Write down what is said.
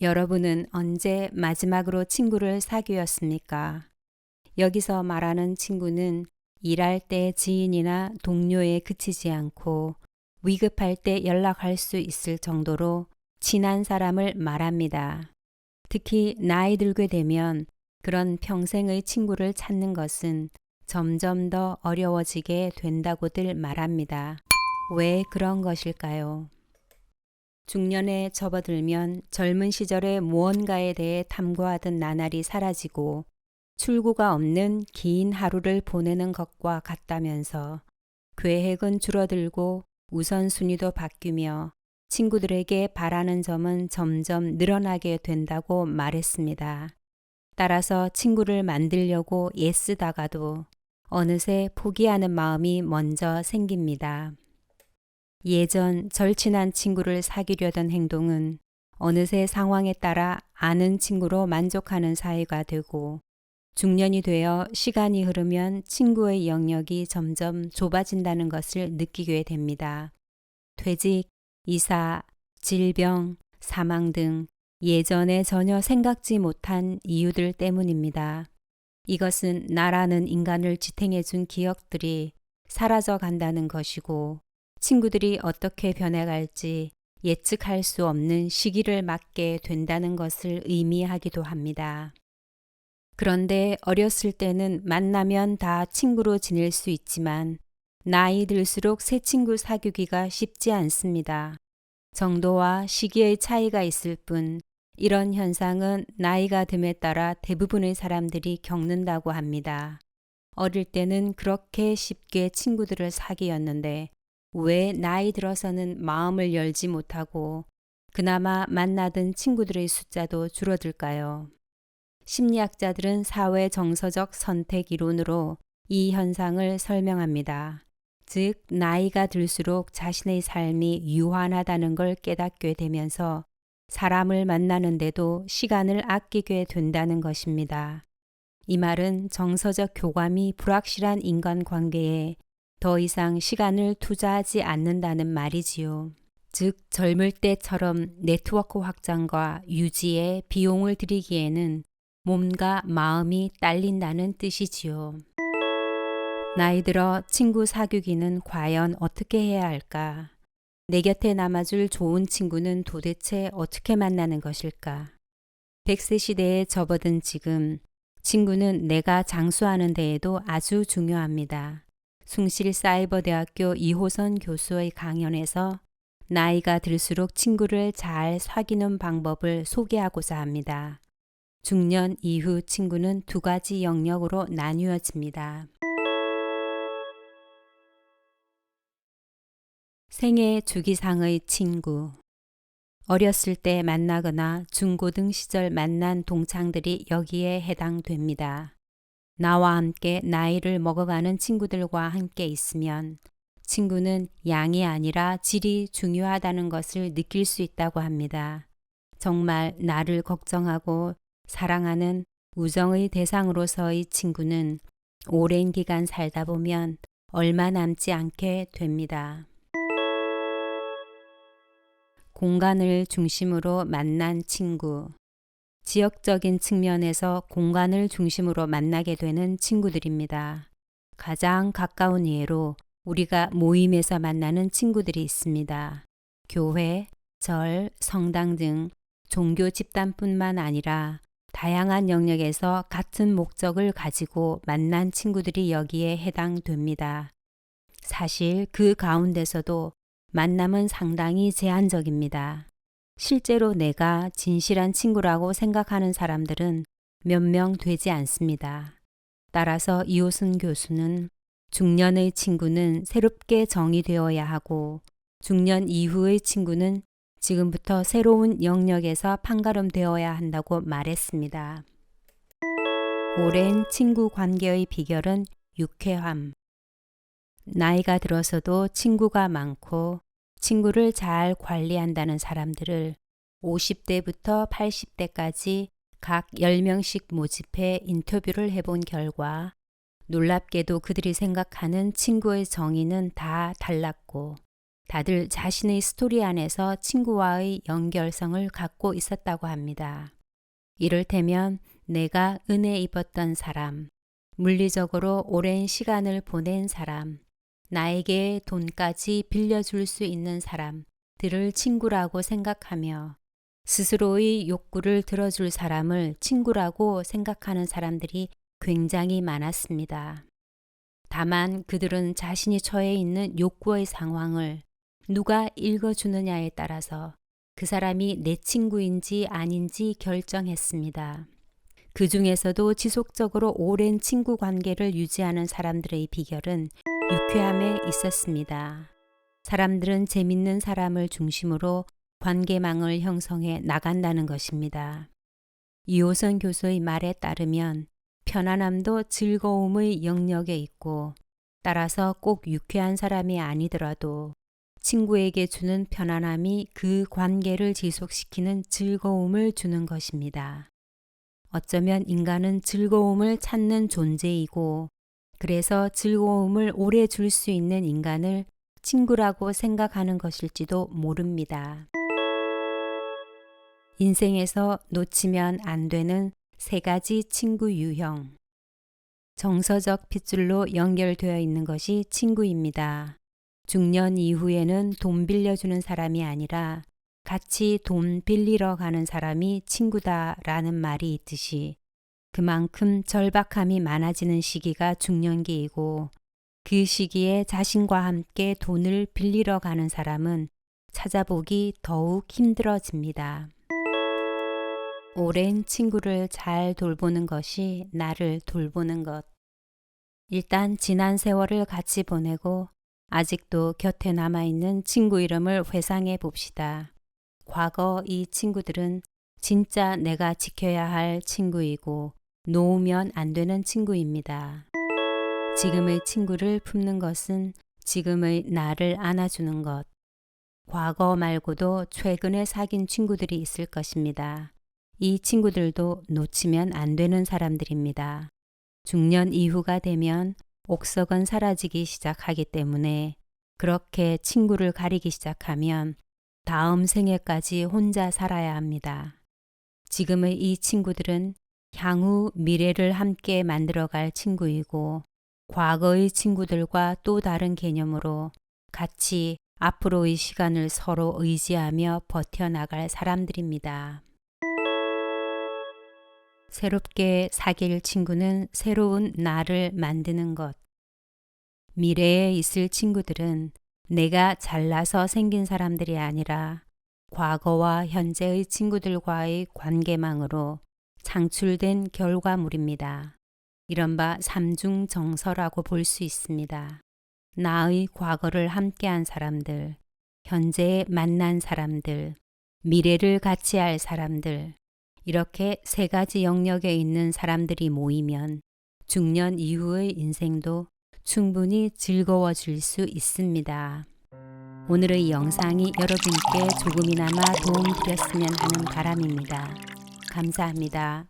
여러분은 언제 마지막으로 친구를 사귀었습니까? 여기서 말하는 친구는 일할 때 지인이나 동료에 그치지 않고 위급할 때 연락할 수 있을 정도로 친한 사람을 말합니다. 특히 나이 들게 되면 그런 평생의 친구를 찾는 것은 점점 더 어려워지게 된다고들 말합니다. 왜 그런 것일까요? 중년에 접어들면 젊은 시절의 무언가에 대해 탐구하던 나날이 사라지고 출구가 없는 긴 하루를 보내는 것과 같다면서 계획은 줄어들고 우선순위도 바뀌며 친구들에게 바라는 점은 점점 늘어나게 된다고 말했습니다. 따라서 친구를 만들려고 애쓰다가도 어느새 포기하는 마음이 먼저 생깁니다. 예전 절친한 친구를 사귀려던 행동은 어느새 상황에 따라 아는 친구로 만족하는 사이가 되고 중년이 되어 시간이 흐르면 친구의 영역이 점점 좁아진다는 것을 느끼게 됩니다. 퇴직, 이사, 질병, 사망 등 예전에 전혀 생각지 못한 이유들 때문입니다. 이것은 나라는 인간을 지탱해준 기억들이 사라져 간다는 것이고 친구들이 어떻게 변해갈지 예측할 수 없는 시기를 맞게 된다는 것을 의미하기도 합니다. 그런데 어렸을 때는 만나면 다 친구로 지낼 수 있지만 나이 들수록 새 친구 사귀기가 쉽지 않습니다. 정도와 시기의 차이가 있을 뿐 이런 현상은 나이가 듦에 따라 대부분의 사람들이 겪는다고 합니다. 어릴 때는 그렇게 쉽게 친구들을 사귀었는데 왜 나이 들어서는 마음을 열지 못하고 그나마 만나던 친구들의 숫자도 줄어들까요? 심리학자들은 사회 정서적 선택 이론으로 이 현상을 설명합니다. 즉, 나이가 들수록 자신의 삶이 유한하다는 걸 깨닫게 되면서 사람을 만나는데도 시간을 아끼게 된다는 것입니다. 이 말은 정서적 교감이 불확실한 인간관계에 더 이상 시간을 투자하지 않는다는 말이지요. 즉, 젊을 때처럼 네트워크 확장과 유지에 비용을 들이기에는 몸과 마음이 딸린다는 뜻이지요. 나이 들어 친구 사귀기는 과연 어떻게 해야 할까? 내 곁에 남아줄 좋은 친구는 도대체 어떻게 만나는 것일까? 100세 시대에 접어든 지금 친구는 내가 장수하는 데에도 아주 중요합니다. 숭실사이버대학교 이호선 교수의 강연에서 나이가 들수록 친구를 잘 사귀는 방법을 소개하고자 합니다. 중년 이후 친구는 두 가지 영역으로 나뉘어집니다. 생애 주기상의 친구. 어렸을 때 만나거나 중고등 시절 만난 동창들이 여기에 해당됩니다. 나와 함께 나이를 먹어가는 친구들과 함께 있으면 친구는 양이 아니라 질이 중요하다는 것을 느낄 수 있다고 합니다. 정말 나를 걱정하고 사랑하는 우정의 대상으로서의 친구는 오랜 기간 살다 보면 얼마 남지 않게 됩니다. 공간을 중심으로 만난 친구. 지역적인 측면에서 공간을 중심으로 만나게 되는 친구들입니다. 가장 가까운 예로 우리가 모임에서 만나는 친구들이 있습니다. 교회, 절, 성당 등 종교 집단뿐만 아니라 다양한 영역에서 같은 목적을 가지고 만난 친구들이 여기에 해당됩니다. 사실 그 가운데서도 만남은 상당히 제한적입니다. 실제로 내가 진실한 친구라고 생각하는 사람들은 몇 명 되지 않습니다. 따라서 이호순 교수는 중년의 친구는 새롭게 정의되어야 하고 중년 이후의 친구는 지금부터 새로운 영역에서 판가름되어야 한다고 말했습니다. 오랜 친구 관계의 비결은 유쾌함. 나이가 들어서도 친구가 많고 친구를 잘 관리한다는 사람들을 50대부터 80대까지 각 10명씩 모집해 인터뷰를 해본 결과 놀랍게도 그들이 생각하는 친구의 정의는 다 달랐고 다들 자신의 스토리 안에서 친구와의 연결성을 갖고 있었다고 합니다. 이를테면 내가 은혜 입었던 사람, 물리적으로 오랜 시간을 보낸 사람, 나에게 돈까지 빌려줄 수 있는 사람들을 친구라고 생각하며 스스로의 욕구를 들어줄 사람을 친구라고 생각하는 사람들이 굉장히 많았습니다. 다만 그들은 자신이 처해 있는 욕구의 상황을 누가 읽어주느냐에 따라서 그 사람이 내 친구인지 아닌지 결정했습니다. 그 중에서도 지속적으로 오랜 친구 관계를 유지하는 사람들의 비결은 유쾌함에 있었습니다. 사람들은 재밌는 사람을 중심으로 관계망을 형성해 나간다는 것입니다. 이호선 교수의 말에 따르면 편안함도 즐거움의 영역에 있고 따라서 꼭 유쾌한 사람이 아니더라도 친구에게 주는 편안함이 그 관계를 지속시키는 즐거움을 주는 것입니다. 어쩌면 인간은 즐거움을 찾는 존재이고 그래서 즐거움을 오래 줄 수 있는 인간을 친구라고 생각하는 것일지도 모릅니다. 인생에서 놓치면 안 되는 3가지 친구 유형. 정서적 핏줄로 연결되어 있는 것이 친구입니다. 중년 이후에는 돈 빌려주는 사람이 아니라 같이 돈 빌리러 가는 사람이 친구다라는 말이 있듯이 그만큼 절박함이 많아지는 시기가 중년기이고 그 시기에 자신과 함께 돈을 빌리러 가는 사람은 찾아보기 더욱 힘들어집니다. 오랜 친구를 잘 돌보는 것이 나를 돌보는 것. 일단 지난 세월을 같이 보내고 아직도 곁에 남아있는 친구 이름을 회상해 봅시다. 과거 이 친구들은 진짜 내가 지켜야 할 친구이고 놓으면 안 되는 친구입니다. 지금의 친구를 품는 것은 지금의 나를 안아주는 것. 과거 말고도 최근에 사귄 친구들이 있을 것입니다. 이 친구들도 놓치면 안 되는 사람들입니다. 중년 이후가 되면 옥석은 사라지기 시작하기 때문에 그렇게 친구를 가리기 시작하면 다음 생애까지 혼자 살아야 합니다. 지금의 이 친구들은 향후 미래를 함께 만들어갈 친구이고 과거의 친구들과 또 다른 개념으로 같이 앞으로의 시간을 서로 의지하며 버텨나갈 사람들입니다. 새롭게 사귈 친구는 새로운 나를 만드는 것. 미래에 있을 친구들은 내가 잘나서 생긴 사람들이 아니라 과거와 현재의 친구들과의 관계망으로 창출된 결과물입니다. 이른바 삼중정서라고 볼 수 있습니다. 나의 과거를 함께한 사람들, 현재에 만난 사람들, 미래를 같이 할 사람들, 이렇게 3가지 영역에 있는 사람들이 모이면 중년 이후의 인생도 충분히 즐거워질 수 있습니다. 오늘의 영상이 여러분께 조금이나마 도움드렸으면 하는 바람입니다. 감사합니다.